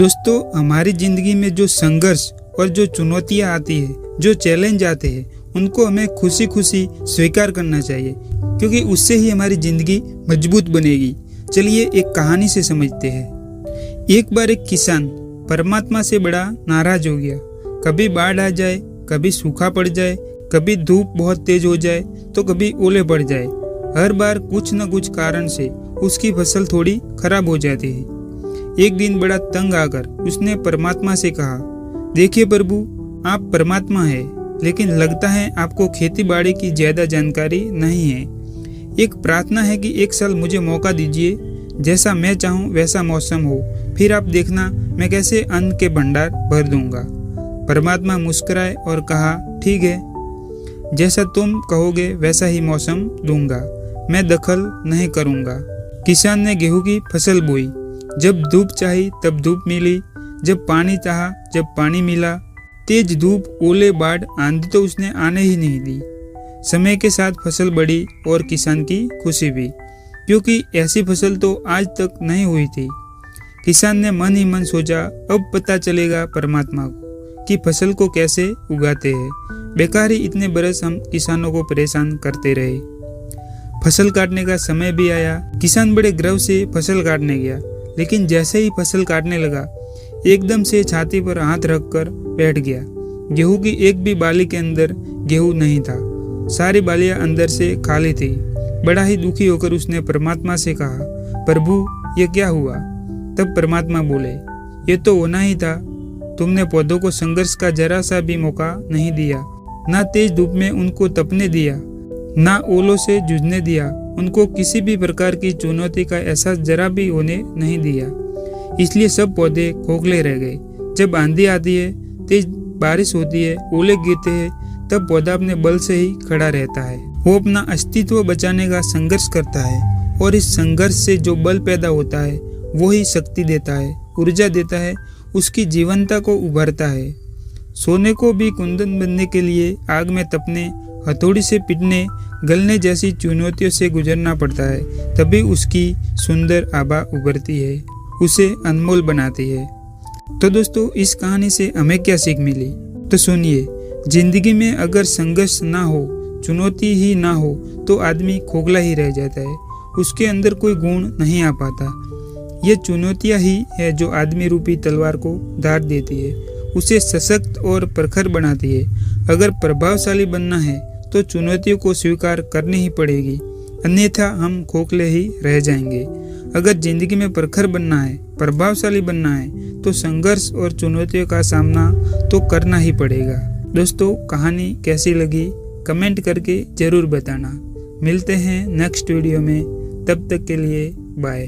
दोस्तों, हमारी जिंदगी में जो संघर्ष और जो चुनौतियां आती है, जो चैलेंज आते हैं, उनको हमें खुशी खुशी स्वीकार करना चाहिए, क्योंकि उससे ही हमारी जिंदगी मजबूत बनेगी। चलिए एक कहानी से समझते हैं। एक बार एक किसान परमात्मा से बड़ा नाराज हो गया। कभी बाढ़ आ जाए, कभी सूखा पड़ जाए, कभी धूप बहुत तेज हो जाए तो कभी ओले पड़ जाए। हर बार कुछ न कुछ कारण से उसकी फसल थोड़ी खराब हो जाती है। एक दिन बड़ा तंग आकर उसने परमात्मा से कहा, देखिए प्रभु, आप परमात्मा है, लेकिन लगता है आपको खेती बाड़ी की ज्यादा जानकारी नहीं है। एक प्रार्थना है कि एक साल मुझे मौका दीजिए, जैसा मैं चाहूँ वैसा मौसम हो, फिर आप देखना मैं कैसे अन्न के भंडार भर दूंगा। परमात्मा मुस्कुराए और कहा, ठीक है, जैसा तुम कहोगे वैसा ही मौसम दूंगा, मैं दखल नहीं करूंगा। किसान ने गेहूं की फसल बोई। जब धूप चाही तब धूप मिली, जब पानी चाहा जब पानी मिला। तेज धूप, ओले, बाढ़, आंधी तो उसने आने ही नहीं दी। समय के साथ फसल बढ़ी और किसान की खुशी भी, क्योंकि ऐसी फसल तो आज तक नहीं हुई थी। किसान ने मन ही मन सोचा, अब पता चलेगा परमात्मा को कि फसल को कैसे उगाते हैं। बेकार ही इतने बरस हम किसानों को परेशान करते रहे। फसल काटने का समय भी आया। किसान बड़े गर्व से फसल काटने गया, लेकिन जैसे ही फसल काटने लगा, एकदम से छाती पर हाथ रखकर बैठ गया। गेहूं की एक भी बाली के अंदर गेहूं नहीं था, सारी बालियां अंदर से खाली थी। बड़ा ही दुखी होकर उसने परमात्मा से कहा, प्रभु, ये क्या हुआ? तब परमात्मा बोले, ये तो होना ही था। तुमने पौधों को संघर्ष का जरा सा भी मौका नहीं दिया, ना तेज धूप में उनको तपने दिया, ना ओलों से जूझने दिया, उनको किसी भी प्रकार की चुनौती का एहसास जरा भी होने नहीं दिया। इसलिए सब पौधे खोखले रह गए। जब आंधी आती है, तेज बारिश होती है, ओले गिरते हैं, तब पौधा अपने बल से ही खड़ा रहता है। वो अपना अस्तित्व बचाने का संघर्ष करता है, और इस संघर्ष से जो बल पैदा होता है वो ही शक्ति देता है, ऊर्जा देता है, उसकी जीवनता को उभरता है। सोने को भी कुंदन बनने के लिए आग में तपने, हथौड़ी से पीटने, गलने जैसी चुनौतियों से गुजरना पड़ता है, तभी उसकी सुंदर आभा उभरती है, उसे अनमोल बनाती है। तो दोस्तों, इस कहानी से हमें क्या सीख मिली? तो सुनिए, जिंदगी में अगर संघर्ष ना हो, चुनौती ही ना हो, तो आदमी खोखला ही रह जाता है, उसके अंदर कोई गुण नहीं आ पाता। ये चुनौतियां ही है जो आदमी रूपी तलवार को धार देती है, उसे सशक्त और प्रखर बनाती है। अगर प्रभावशाली बनना है तो चुनौतियों को स्वीकार करनी ही पड़ेगी, अन्यथा हम खोखले ही रह जाएंगे। अगर जिंदगी में प्रखर बनना है, प्रभावशाली बनना है, तो संघर्ष और चुनौतियों का सामना तो करना ही पड़ेगा। दोस्तों, कहानी कैसी लगी कमेंट करके जरूर बताना। मिलते हैं नेक्स्ट वीडियो में, तब तक के लिए बाय।